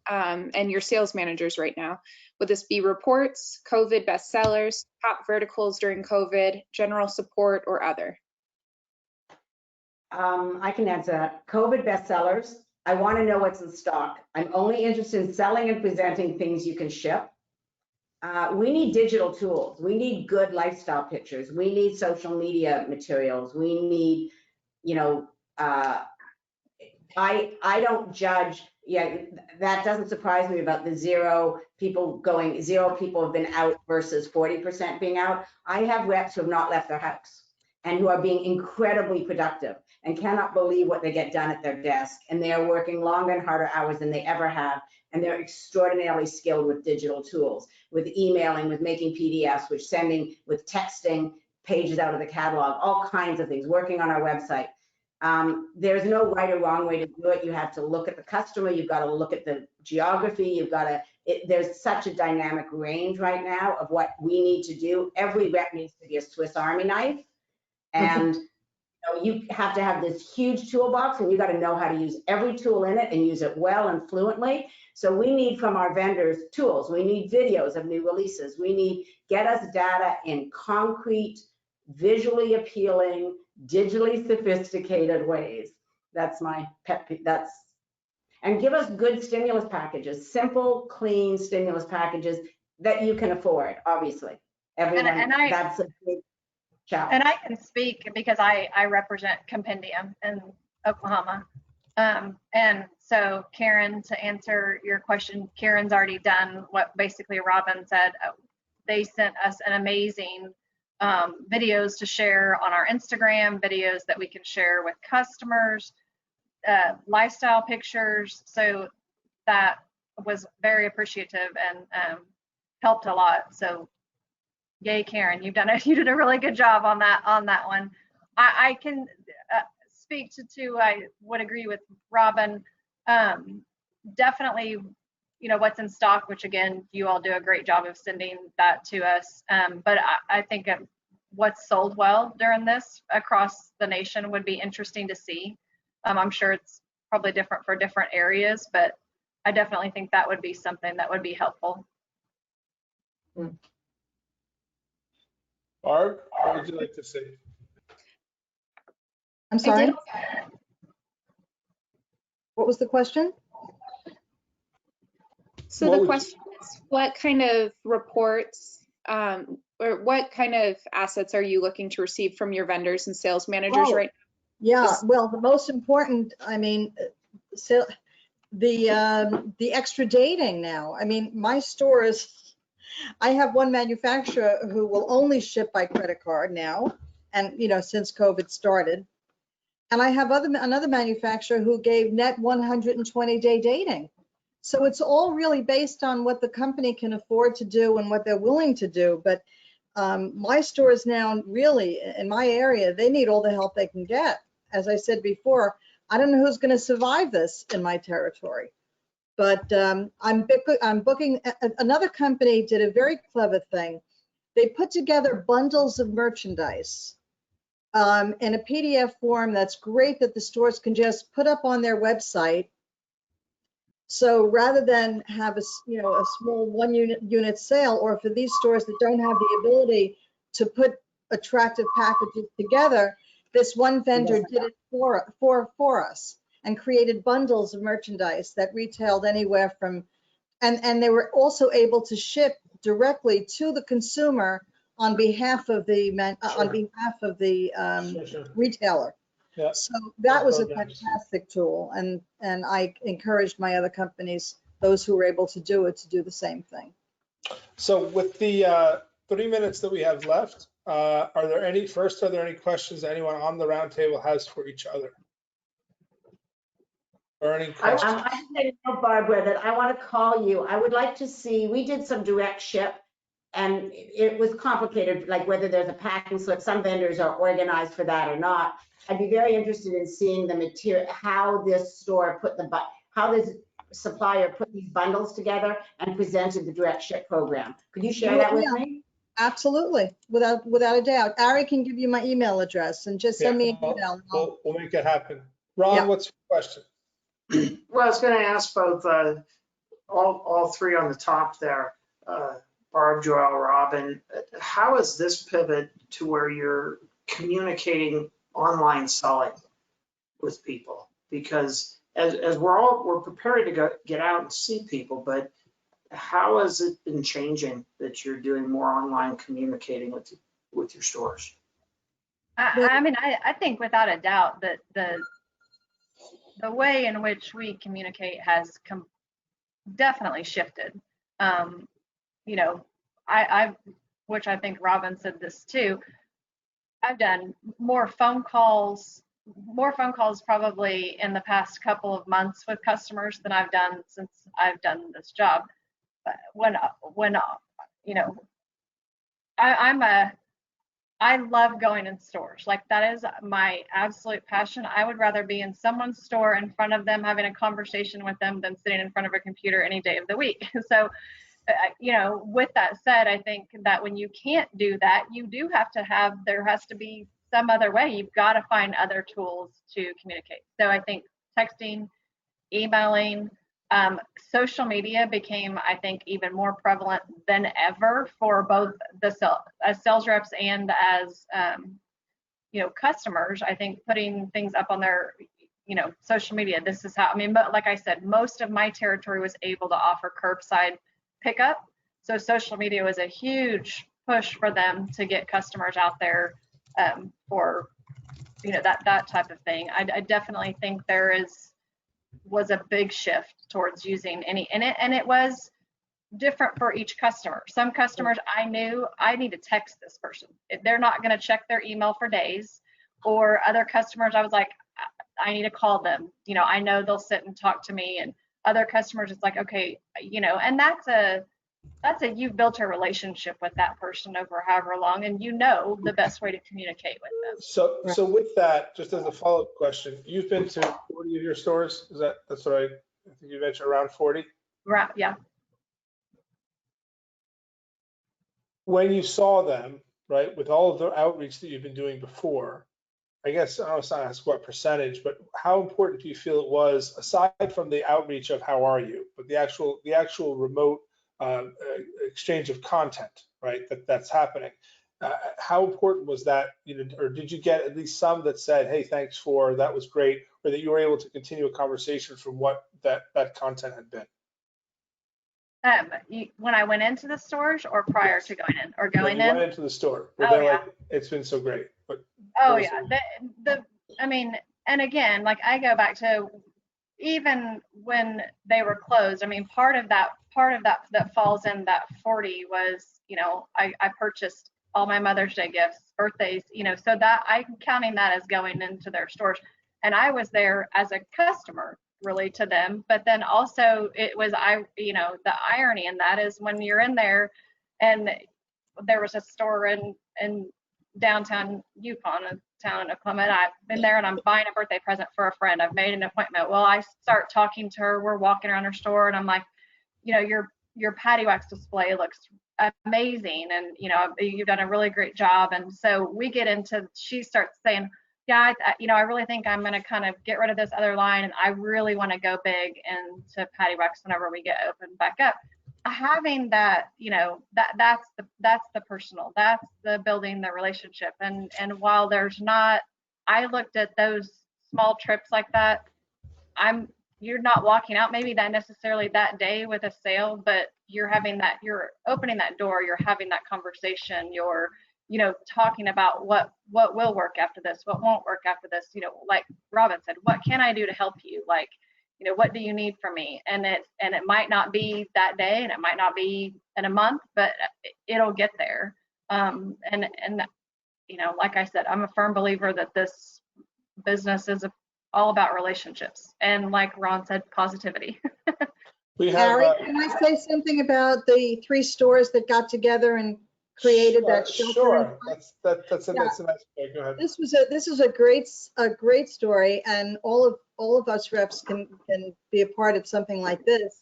and your sales managers right now? Would this be reports, COVID bestsellers, top verticals during COVID, general support, or other? I can answer that. COVID bestsellers. I want to know what's in stock. I'm only interested in selling and presenting things you can ship. We need digital tools. We need good lifestyle pictures. We need social media materials. We need, you know, I don't judge. Yeah, that doesn't surprise me about the zero people have been out versus 40% being out. I have reps who have not left their house and who are being incredibly productive and cannot believe what they get done at their desk. And they are working longer and harder hours than they ever have. And they're extraordinarily skilled with digital tools, with emailing, with making PDFs, with sending, with texting pages out of the catalog, all kinds of things, working on our website. There's no right or wrong way to do it. You have to look at the customer. You've got to look at the geography. You've got to, there's such a dynamic range right now of what we need to do. Every rep needs to be a Swiss Army knife. And you have to have this huge toolbox, and you got to know how to use every tool in it and use it well and fluently. So we need from our vendors tools. We need videos of new releases. We need, get us data in concrete, visually appealing, digitally sophisticated ways. That's my pet peeve. And give us good stimulus packages, simple, clean stimulus packages that you can afford, obviously. Everyone, that's a big challenge. And I can speak because I represent Compendium in Oklahoma. And so Karen, to answer your question, Karen's already done what basically Robin said. They sent us an amazing videos to share on our Instagram, videos that we can share with customers, lifestyle pictures. So that was very appreciative and helped a lot. So yay, Karen, you did a really good job on that one. I can speak to I would agree with Robin. Definitely, you know, what's in stock, which again, you all do a great job of sending that to us. But I think what's sold well during this across the nation would be interesting to see. I'm sure it's probably different for different areas, but I definitely think that would be something that would be helpful. Barb, what would you like to say? I'm sorry? What was the question? So the question is, what kind of reports or what kind of assets are you looking to receive from your vendors and sales managers right now? Yeah, well, the most important, I mean, so the extra dating now. I mean, my stores, I have one manufacturer who will only ship by credit card now, and you know, since COVID started. And I have another manufacturer who gave net 120-day dating. So it's all really based on what the company can afford to do and what they're willing to do. But my stores now, really, in my area, they need all the help they can get. As I said before, I don't know who's going to survive this in my territory. But I'm booking. Another company did a very clever thing. They put together bundles of merchandise in a PDF form that's great that the stores can just put up on their website. So rather than have a small one unit sale, or for these stores that don't have the ability to put attractive packages together, this one vendor did it for us and created bundles of merchandise that retailed anywhere from, and they were also able to ship directly to the consumer on behalf of the Sure. retailer. Yeah. So that was a Programs. fantastic tool, and I encouraged my other companies, those who were able to do it, to do the same thing. So with the 3 minutes that we have left, are there any questions anyone on the roundtable has for each other? Or any questions? I just want to know, Barbara, that I want to call you. I would like to see, we did some direct ship and it was complicated, like whether there's a packing slip. Some vendors are organized for that or not. I'd be very interested in seeing the material, how this store put how this supplier put these bundles together and presented the direct ship program. Could you share that with me? Absolutely, without a doubt. Ari can give you my email address and just send me an email. We'll make it happen. Ron, what's your question? Well, I was going to ask both, all three on the top there, Barb, Joelle, Robin, how is this pivot to where you're communicating online selling with people? Because as we're preparing to get out and see people, but how has it been changing that you're doing more online communicating with your stores? I mean, I think without a doubt that the way in which we communicate has definitely shifted. You know, which I think Robin said this too. I've done more phone calls probably in the past couple of months with customers than I've done since I've done this job. But when you know, I love going in stores. Like, that is my absolute passion. I would rather be in someone's store in front of them, having a conversation with them, than sitting in front of a computer any day of the week. So, you know, with that said, I think that when you can't do that, you do have to there has to be some other way. You've got to find other tools to communicate. So I think texting, emailing, social media became, I think, even more prevalent than ever for both as sales reps and as you know, customers. I think putting things up on their, you know, social media. This is how, I mean, but like I said, most of my territory was able to offer curbside pickup, so social media was a huge push for them to get customers out there for, you know, that type of thing. I definitely think there was a big shift towards using and it was different for each customer. Some customers I knew I need to text this person. They're not going to check their email for days. Or other customers I was like, I need to call them. You know, I know they'll sit and talk to me. And other customers, it's like, okay, you know, and that's a you've built a relationship with that person over however long, and you know the best way to communicate with them. So with that, just as a follow-up question, you've been to 40 of your stores? That's what I think you mentioned, around 40? Right, yeah. When you saw them, right, with all of the outreach that you've been doing before, I guess I don't want to ask what percentage, but how important do you feel it was, aside from the outreach of how are you, but the actual remote exchange of content, right? That's happening. How important was that? You know, or did you get at least some that said, "Hey, thanks that was great," or that you were able to continue a conversation from what that content had been? When I went into the stores, or prior to going in, or going in? Went into the store. Oh, they're yeah. like, it's been so great. But oh yeah, I mean, and again, like, I go back to even when they were closed. I mean, part of that that falls in that 40 was, you know, I purchased all my Mother's Day gifts, birthdays, you know, so that I'm counting that as going into their stores. And I was there as a customer really to them, but then also it was, you know, the irony in that is when you're in there, and there was a store in downtown Yukon, a town in Oklahoma, and I've been there and I'm buying a birthday present for a friend. I've made an appointment. Well, I start talking to her. We're walking around her store and I'm like, you know, your patty wax display looks amazing, and you know, you've done a really great job. And so we get into, she starts saying, yeah, you know, I really think I'm going to kind of get rid of this other line, and I really want to go big into patty wax whenever we get open back up. having that, that's the personal, that's the building the relationship. And while there's not, I looked at those small trips like that, you're not walking out maybe that necessarily that day with a sale, but you're opening that door, you're having that conversation, you're, talking about what will work after this, what won't work after this, like Robin said, what can I do to help you? Like, what do you need from me? And it might not be that day, and it might not be in a month, but it'll get there. And like I said, I'm a firm believer that this business is all about relationships, and like Ron said, positivity. Harry, can I say something about the 3 stores that got together and created that shelter? Sure, that's a nice point. Go ahead. This is a great story, and all of us reps can be a part of something like this.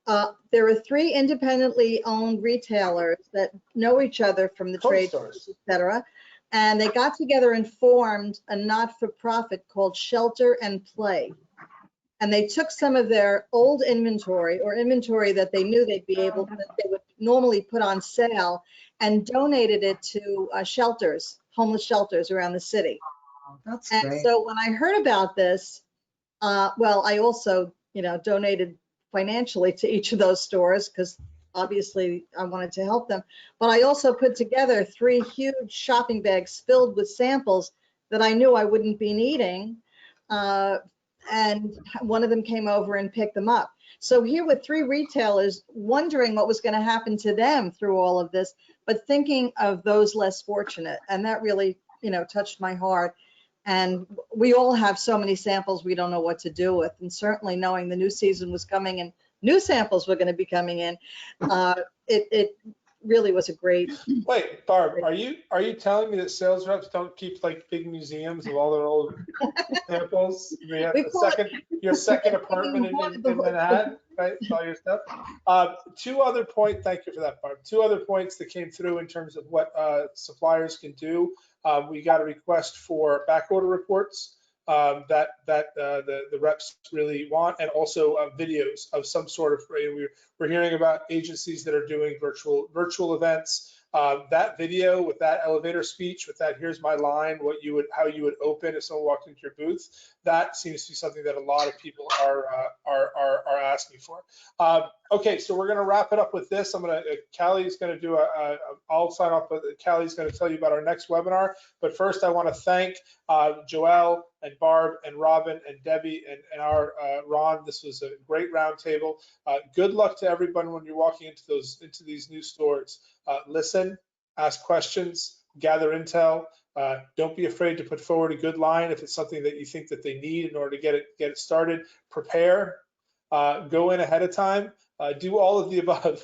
There are 3 independently owned retailers that know each other from the trade stores, etc. And they got together and formed a not-for-profit called Shelter and Play. And they took some of their old inventory, or inventory that they knew they would normally put on sale, and donated it to shelters, homeless shelters around the city. That's and great. So when I heard about this, well, I also, donated financially to each of those stores, because obviously I wanted to help them. But I also put together 3 huge shopping bags filled with samples that I knew I wouldn't be needing. And one of them came over and picked them up. So here were 3 retailers wondering what was going to happen to them through all of this, but thinking of those less fortunate. And that really, touched my heart. And we all have so many samples we don't know what to do with. And certainly knowing the new season was coming and new samples were going to be coming in, it really was a great. Wait, Barb, are you telling me that sales reps don't keep like big museums of all their old samples? Your second apartment in Manhattan, right? All your stuff. Thank you for that, Barb. 2 other points that came through in terms of what suppliers can do. We got a request for back order reports that the reps really want, and also videos of some sort of. We're hearing about agencies that are doing virtual events. That video with that elevator speech, with that "here's my line," how you would open if someone walked into your booth. That seems to be something that a lot of people are asking for. Okay, so we're going to wrap it up with this. Callie's going to do I'll sign off, but Callie's going to tell you about our next webinar. But first, I want to thank Joelle and Barb and Robin and Debbie and our Ron. This was a great roundtable. Good luck to everyone when you're walking into these new stores. Listen, ask questions, gather intel. Don't be afraid to put forward a good line if it's something that you think that they need in order to get it started. Prepare, go in ahead of time, do all of the above,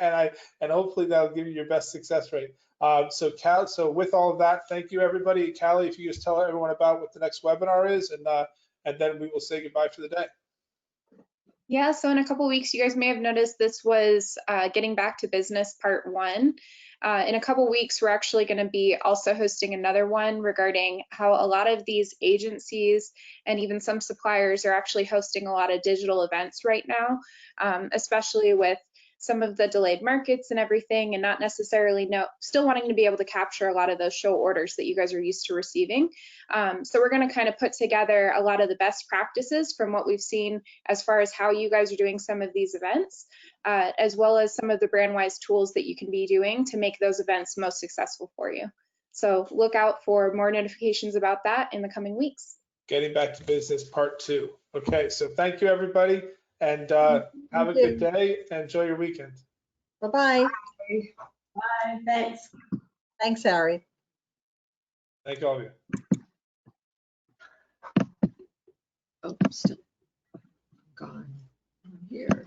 and hopefully that'll give you your best success rate. So with all of that, thank you everybody. Callie, if you just tell everyone about what the next webinar is, and then we will say goodbye for the day. Yeah, so in a couple weeks, you guys may have noticed this was Getting Back to Business Part 1. In a couple weeks, we're actually going to be also hosting another one regarding how a lot of these agencies and even some suppliers are actually hosting a lot of digital events right now, especially with some of the delayed markets and everything, and not necessarily still wanting to be able to capture a lot of those show orders that you guys are used to receiving. So we're going to kind of put together a lot of the best practices from what we've seen as far as how you guys are doing some of these events, as well as some of the Brandwise tools that you can be doing to make those events most successful for you. So look out for more notifications about that in the coming weeks. Getting Back to Business Part 2. Okay, so thank you everybody, and have a good day and enjoy your weekend. Bye-bye. Bye, thanks. Thanks, Harry. Thank all of you. Oh, still gone here.